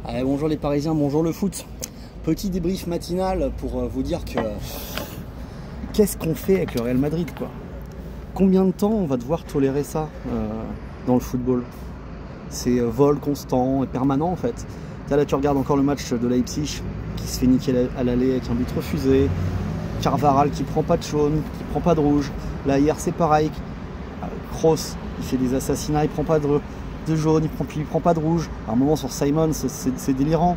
Allez, bonjour les Parisiens, bonjour le foot. Petit débrief matinal pour vous dire que qu'est-ce qu'on fait avec le Real Madrid, quoi. Combien de temps on va devoir tolérer ça dans le football? C'est vol constant et permanent en fait. Là tu regardes encore le match de Leipzig qui se fait niquer à l'aller avec un but refusé. Carvajal qui prend pas de jaune, qui prend pas de rouge. Là hier c'est pareil. Kroos il fait des assassinats, il prend pas de jaune, il prend pas de rouge. À un moment sur Simon c'est délirant.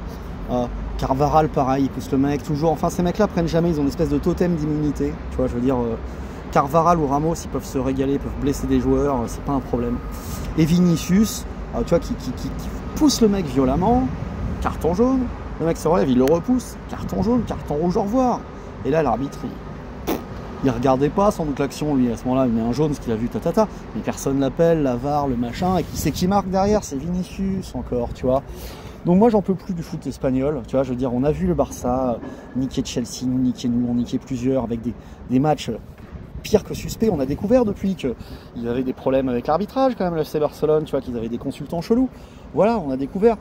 Carvajal pareil, il pousse le mec toujours. Enfin ces mecs là prennent jamais, ils ont une espèce de totem d'immunité. Tu vois, je veux dire, Carvajal ou Ramos ils peuvent se régaler, ils peuvent blesser des joueurs, c'est pas un problème. Et Vinicius, tu vois, qui pousse le mec violemment, carton jaune, le mec se relève, il le repousse, carton jaune, carton rouge, au revoir. Et là l'arbitre il regardait pas sans doute l'action, lui à ce moment-là il met un jaune parce qu'il a vu tatata, mais personne l'appelle, la VAR, le machin, et qui c'est qui marque derrière? C'est Vinicius encore, tu vois. Donc moi j'en peux plus du foot espagnol, tu vois, je veux dire, on a vu le Barça niquer Chelsea, niquer nous, on niquait plusieurs avec des matchs pire que suspects. On a découvert depuis qu'ils avaient des problèmes avec l'arbitrage quand même, le FC Barcelone, tu vois, qu'ils avaient des consultants chelous. Voilà, on a découvert.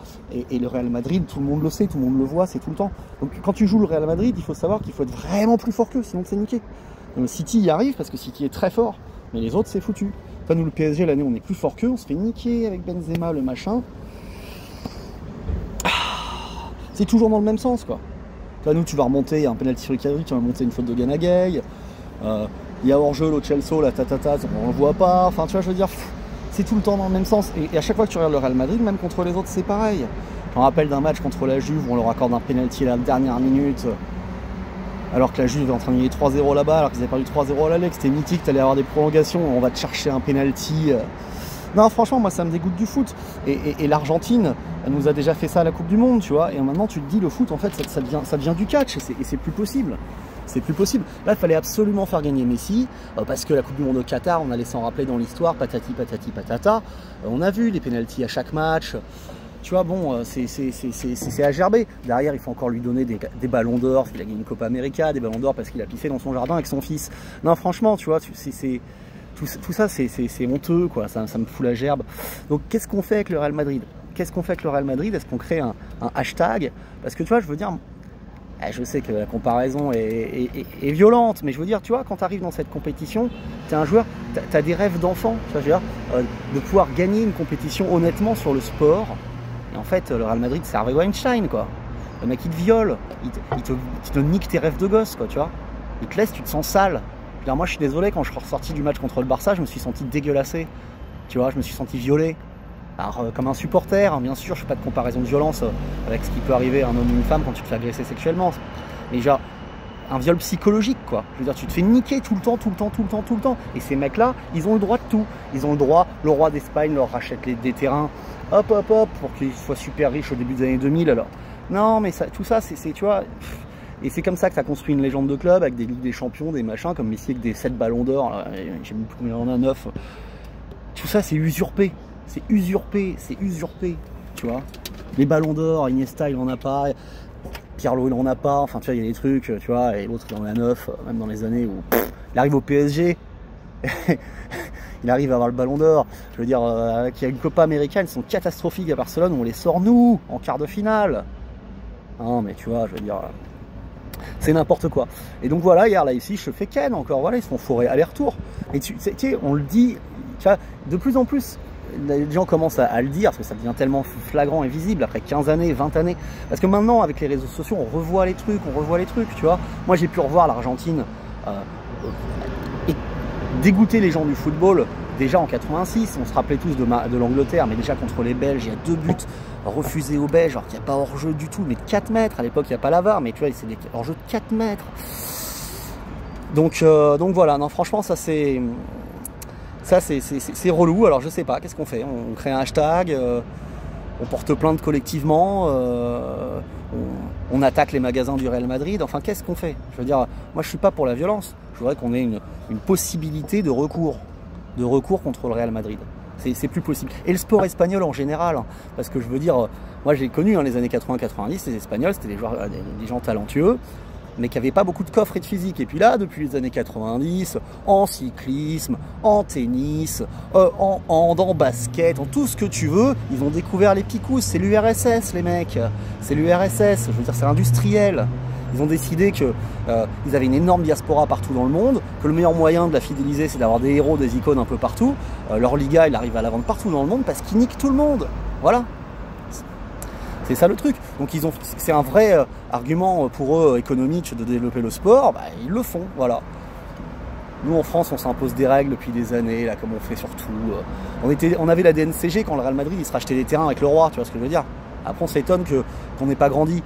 Et le Real Madrid, tout le monde le sait, tout le monde le voit, c'est tout le temps. Donc quand tu joues le Real Madrid, il faut savoir qu'il faut être vraiment plus fort qu'eux, sinon c'est niqué. City y arrive parce que City est très fort, mais les autres c'est foutu. Enfin nous le PSG l'année on est plus fort qu'eux, on se fait niquer avec Benzema, le machin. C'est toujours dans le même sens quoi. Là nous tu vas remonter, il y a un penalty sur le cadre, tu vas monter une faute de Gana Gueye. Il y a hors-jeu, l'autre Chelsea, la tatata, on le voit pas. Enfin tu vois, je veux dire, c'est tout le temps dans le même sens. Et à chaque fois que tu regardes le Real Madrid, même contre les autres, c'est pareil. Je me rappelle d'un match contre la Juve où on leur accorde un penalty à la dernière minute, alors que la Juve est en train de gagner 3-0 là-bas, alors qu'ils avaient perdu 3-0 à l'aller, que c'était mythique, t'allais avoir des prolongations, on va te chercher un penalty. Non, franchement, moi ça me dégoûte du foot. Et l'Argentine, elle nous a déjà fait ça à la Coupe du Monde, tu vois. Et maintenant tu te dis, le foot, en fait, ça devient du catch, et c'est plus possible. C'est plus possible. Là, il fallait absolument faire gagner Messi, parce que la Coupe du Monde au Qatar, on allait s'en rappeler dans l'histoire, patati patati patata. On a vu les pénaltys à chaque match. Tu vois, bon, c'est à gerber. Derrière, il faut encore lui donner des ballons d'or, parce qu'il a gagné une Copa América, des ballons d'or parce qu'il a pissé dans son jardin avec son fils. Non, franchement, tu vois, tout ça, c'est honteux, quoi. Ça me fout la gerbe. Donc, qu'est-ce qu'on fait avec le Real Madrid? Qu'est-ce qu'on fait avec le Real Madrid? Est-ce qu'on crée un hashtag? Parce que, tu vois, je veux dire... Je sais que la comparaison est violente, mais je veux dire, tu vois, quand tu arrives dans cette compétition, tu es un joueur, tu as des rêves d'enfant, tu vois, je veux dire, de pouvoir gagner une compétition honnêtement sur le sport. Et en fait, le Real Madrid, c'est Harvey Weinstein, quoi. Le mec, il te viole, il te nique tes rêves de gosse, quoi, tu vois. Il te laisse, tu te sens sale. Je veux dire, moi, je suis désolé, quand je suis ressorti du match contre le Barça, je me suis senti dégueulassé. Tu vois, je me suis senti violé. Alors, comme un supporter, hein, bien sûr, je ne fais pas de comparaison de violence avec ce qui peut arriver à un homme ou une femme quand tu te fais agresser sexuellement. Mais genre, un viol psychologique, quoi. Je veux dire, tu te fais niquer tout le temps, tout le temps, tout le temps, tout le temps. Et ces mecs-là, ils ont le droit de tout. Ils ont le droit, le roi d'Espagne leur rachète des terrains, hop, hop, hop, pour qu'ils soient super riches au début des années 2000, alors. Non, mais ça, tout ça, c'est, tu vois... Et c'est comme ça que tu as construit une légende de club, avec des Ligues des Champions, des machins, comme Messi avec des 7 ballons d'or, j'ai mis combien on a, 9. Tout ça, c'est usurpé. C'est usurpé, tu vois. Les ballons d'or, Iniesta il en a pas, Pirlo il en a pas, enfin tu vois, il y a des trucs, tu vois, et l'autre il en a 9, même dans les années où il arrive au PSG, il arrive à avoir le ballon d'or. Je veux dire, qu'il y a une Copa américaine, ils sont catastrophiques à Barcelone, on les sort nous, en quart de finale. Non mais tu vois, je veux dire, c'est n'importe quoi. Et donc voilà, hier là ici, je fais Ken encore, voilà, ils se font fourrer aller-retour. Et tu sais, on le dit, tu vois, de plus en plus, les gens commencent à le dire parce que ça devient tellement flagrant et visible après 15 années, 20 années. Parce que maintenant, avec les réseaux sociaux, on revoit les trucs, tu vois. Moi, j'ai pu revoir l'Argentine et dégoûter les gens du football déjà en 86. On se rappelait tous de l'Angleterre, mais déjà contre les Belges, il y a 2 buts refusés aux Belges, alors qu'il n'y a pas hors-jeu du tout, mais de 4 mètres. À l'époque, il n'y a pas la VAR, mais tu vois, c'est des hors-jeu de 4 mètres. Donc voilà, non, franchement, ça c'est relou. Alors je sais pas, qu'est-ce qu'on fait? On crée un hashtag, on porte plainte collectivement, on attaque les magasins du Real Madrid, enfin qu'est-ce qu'on fait? Je veux dire, moi je suis pas pour la violence, je voudrais qu'on ait une possibilité de recours contre le Real Madrid. C'est plus possible. Et le sport espagnol en général, hein, parce que je veux dire, moi j'ai connu les années 80-90, les Espagnols, c'était des gens talentueux. mais qui n'avaient pas beaucoup de coffre et de physique. Et puis là, depuis les années 90, en cyclisme, en tennis, en hand, en basket, en tout ce que tu veux, ils ont découvert les picous. C'est l'URSS, les mecs. C'est l'URSS, je veux dire, c'est industriel. Ils ont décidé qu'ils avaient une énorme diaspora partout dans le monde, que le meilleur moyen de la fidéliser, c'est d'avoir des héros, des icônes un peu partout. Leur Liga, il arrive à la vendre partout dans le monde parce qu'ils niquent tout le monde. Voilà. C'est ça le truc. Donc c'est un vrai argument pour eux économique de développer le sport. Bah, ils le font, voilà. Nous en France, on s'impose des règles depuis des années, là, comme on fait surtout. On avait la DNCG quand le Real Madrid il se rachetait des terrains avec le roi, tu vois ce que je veux dire. Après, on s'étonne qu'on n'ait pas grandi.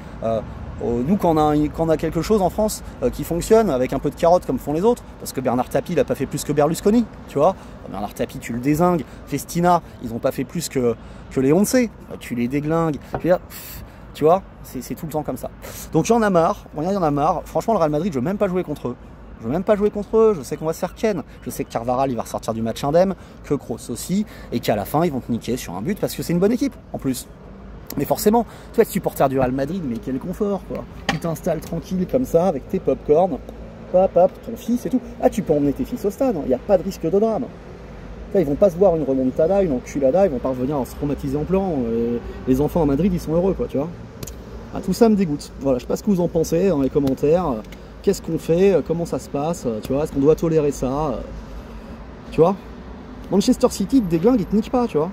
Nous, quand on a quelque chose en France qui fonctionne avec un peu de carotte comme font les autres, parce que Bernard Tapie, il n'a pas fait plus que Berlusconi, tu vois. Bernard Tapie, tu le dézingues. Festina, ils n'ont pas fait plus que les Once. Tu les déglingues. Tu vois, c'est tout le temps comme ça. Donc il y en a marre. Il y en a marre. Franchement, le Real Madrid, je ne veux même pas jouer contre eux. Je veux même pas jouer contre eux. Je sais qu'on va se faire ken. Je sais que Carvaral, il va ressortir du match indemne, que Kroos aussi, et qu'à la fin, ils vont te niquer sur un but parce que c'est une bonne équipe, en plus. Mais forcément, toi, supporter du Real Madrid, mais quel confort, quoi. Tu t'installes tranquille comme ça, avec tes popcorn, hop, ton fils et tout. Ah, tu peux emmener tes fils au stade, il n'y a pas de risque de drame. Là, ils vont pas se voir une remontada, une enculada, ils vont pas revenir à se traumatiser en plan. Les enfants à Madrid, ils sont heureux, quoi, tu vois. Ah, tout ça me dégoûte. Voilà, je sais pas ce que vous en pensez dans les commentaires. Qu'est-ce qu'on fait? Comment ça se passe? Tu vois, est-ce qu'on doit tolérer ça? Tu vois, Manchester City, te déglingue, ils te niquent pas, tu vois.